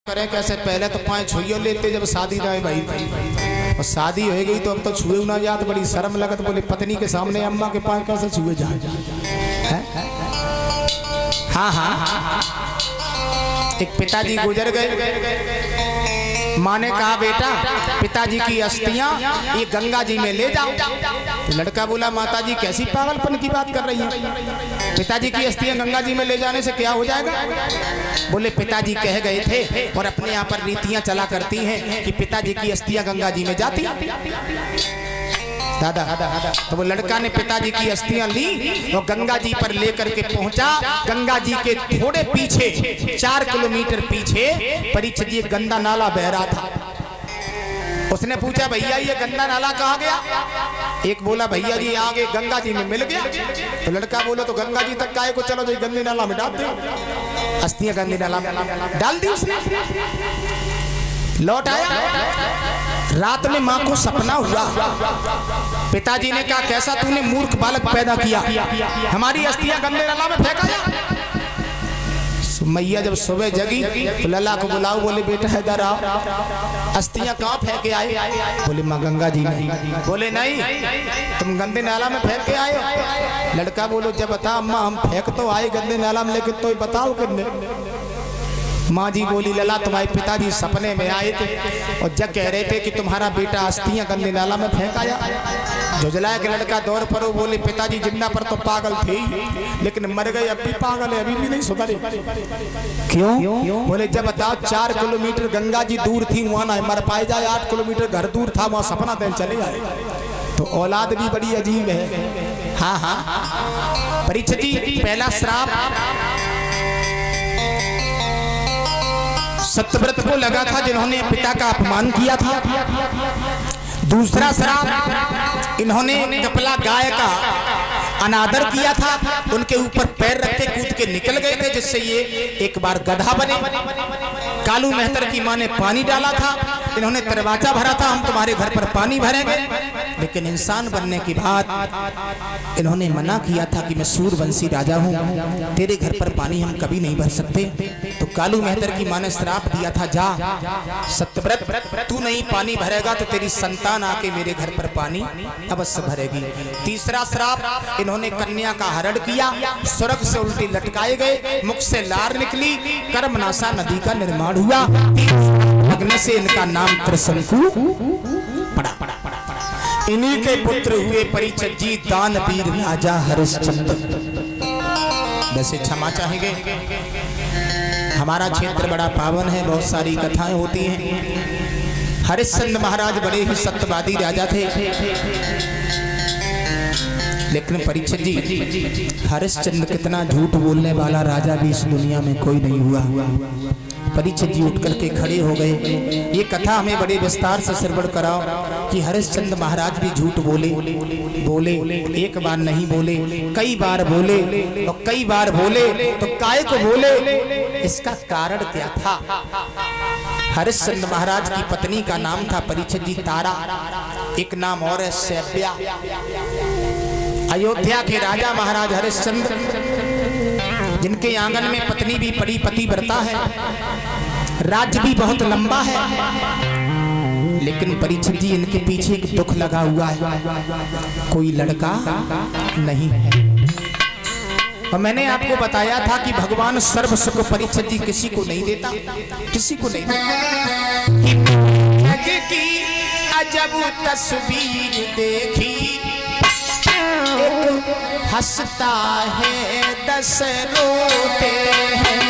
करें कैसे। पहले तो पाँच छुइयों लेते जब शादी ना भाई और शादी हो गई तो अब तो छुए ना जात, बड़ी शर्म लगत। बोले पत्नी के सामने अम्मा के पाँव कैसे छुए जाए। हाँ हाँ, एक पिताजी गुजर गए। माँ ने कहा बेटा पिताजी की अस्थियां ये गंगा जी में ले जाओ। तो लड़का बोला माता जी कैसी पागलपन की बात कर रही हैं, पिताजी की अस्थियां गंगा जी में ले जाने से क्या हो जाएगा। बोले पिताजी कह गए थे और अपने यहाँ पर रीतियां चला करती हैं कि पिताजी की अस्थियां गंगा जी में जाती। दादा तो वो लड़का ने पिताजी की अस्थियां ली और गंगा जी पर लेकर के पहुंचा। गंगा जी के थोड़े पीछे 4 किलोमीटर पीछे परीक्षित जी गंदा नाला बह रहा था। उसने पूछा भैया ये गंदा नाला कहाँ गया। एक बोला भैया जी आगे गंगा जी में मिल गया। तो लड़का बोलो तो गंगा जी तक काहे को, चलो जो गंदे नाला में डाल दे। अस्थियां गंदे नाला में डाल दी उसने। लौट आया। रात में मां को सपना हुआ। पिताजी ने कहा कैसा तूने मूर्ख बालक पैदा किया, हमारी अस्थियां गंदे नाला में फेंका जा। मैया जब सुबह जगी तो लला को बुलाओ। बोले बेटा इधर आओ, अस्थियां कहाँ फेंके आए। बोले माँ गंगा जी में। बोले नहीं तुम गंदे नाला में फेंक के आए हो। लड़का बोलो जब बता अम्मा हम फेंक तो आए गंदे नाला में, लेकिन तो बताओ कितने। माँ जी बोली लला तुम्हारे पिताजी सपने में आए थे और जब कह रहे थे कि तुम्हारा बेटा अस्थियां गंदे नाला में फेंक आया। झुझलाया के लड़का दौड़ पड़ो। बोले पिताजी जिंदा पर तो पागल थे लेकिन मर गए, अब भी पागल है, अभी भी नहीं सुधरे। क्यों? बोले जब बताओ 4 किलोमीटर गंगा जी दूर थी वहां ना मर पाए जाए, 8 किलोमीटर घर दूर था वहां सपना दें चले आए। तो औलाद भी बड़ी अजीब है। हाँ हाँ परीक्षित जी पहला श्राप सत्यव्रत को लगा था जिन्होंने पिता का अपमान किया था। दूसरा श्राप इन्होंने कपला गाय का अनादर किया था, उनके ऊपर पैर रख के कूद के निकल गए थे जिससे ये एक बार गधा बने। कालू मेहतर की मां ने पानी डाला था, इन्होंने दरवाजा भरा था हम तुम्हारे घर पर पानी भरेंगे, लेकिन इंसान बनने के बाद इन्होंने मना किया था कि मैं सूरवंशी राजा हूँ, तेरे घर पर पानी हम कभी नहीं भर सकते। तो कालू मेहतर की मां ने श्राप दिया था जा सत्यव्रत तू नहीं पानी भरेगा तो तेरी संतान आके मेरे घर पर पानी अवश्य भरेगी। तीसरा श्राप इन्होंने कन्या का हरण किया, स्वर्ग से उल्टी लटकाए गए, मुख से लार निकली, कर्मनाशा नदी का निर्माण हुआ। लगने से इनका नाम त्रिशंकु पड़ा। इन्हीं के पुत्र हुए परीक्षित जी दानवीर राजा हरिश्चंद्र। वैसे क्षमा चाहेंगे, हमारा क्षेत्र बड़ा पावन है, बहुत सारी कथाएं होती हैं। हरिश्चंद्र महाराज बड़े ही सत्यवादी राजा थे, लेकिन परीक्षित जी हरिश्चंद्र कितना झूठ बोलने वाला राजा भी इस दुनिया में कोई नहीं हुआ। परीक्षित जी उठ करके खड़े हो गए। ये कथा हमें बड़े विस्तार से श्रवण कराओ कि हरिश्चंद्र महाराज भी झूठ बोले। एक बार नहीं बोले, कई बार बोले, और कई बार बोले तो काय को बोले, इसका कारण क्या था। हरिश्चंद्र महाराज की पत्नी का नाम था परीक्षित जी तारा, एक नाम और है सैव्या। अयोध्या के राजा महाराज हरिश्चंद्र जिनके आंगन में पत्नी भी बड़ी पतिव्रता है, राज्य भी बहुत लंबा है, लेकिन परीक्षित जी इनके पीछे एक दुख लगा हुआ है, कोई लड़का नहीं है। और मैंने आपको बताया था कि भगवान सर्व सुख परीक्षित जी किसी को नहीं देता, किसी को नहीं देता। की अजब तस्वीर देखी, एक हंसता है 10 रोते हैं।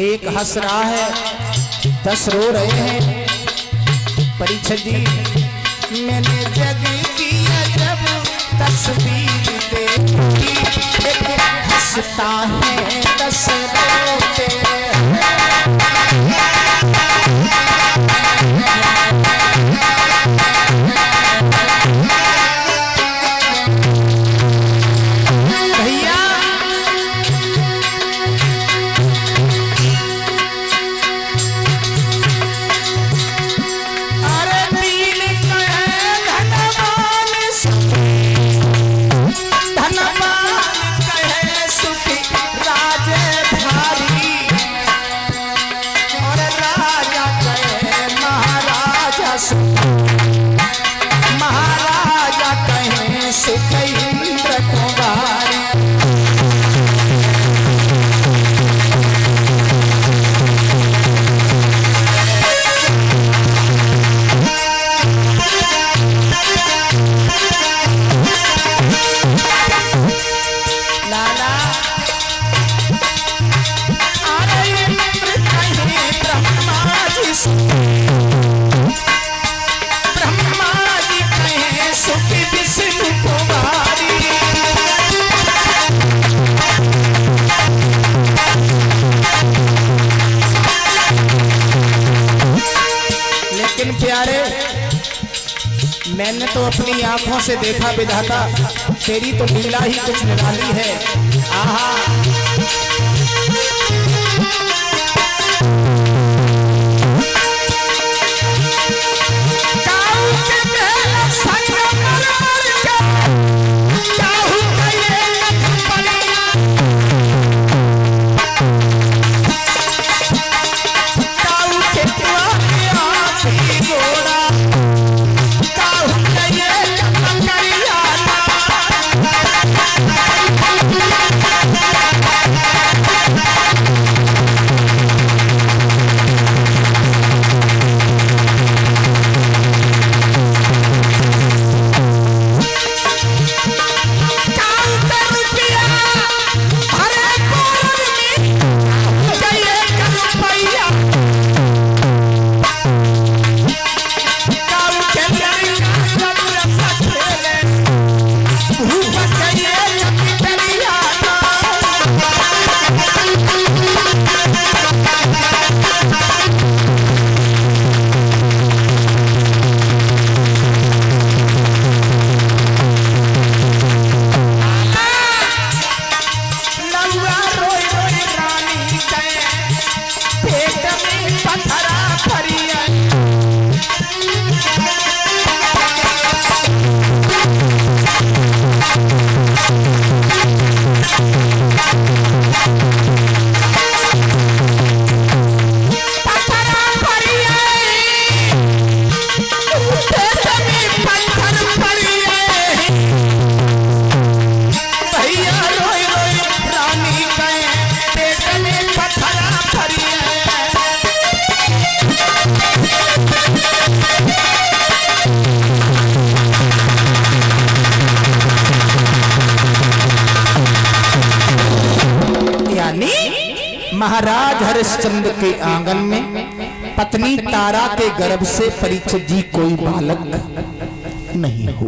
एक हंस रहा है 10 रो रहे हैं। परीक्षित जी मैंने जग की अजब तस्वीर देखी, एक हंसता है 10 रोते भैया। अरे तीन तो अपनी आंखों से देखा विधाता, तेरी तो लीला ही कुछ निराली है। आहा महाराज हरिश्चंद्र के आंगन में पत्नी तारा के गर्भ से परीक्षित जी कोई बालक नहीं हुआ।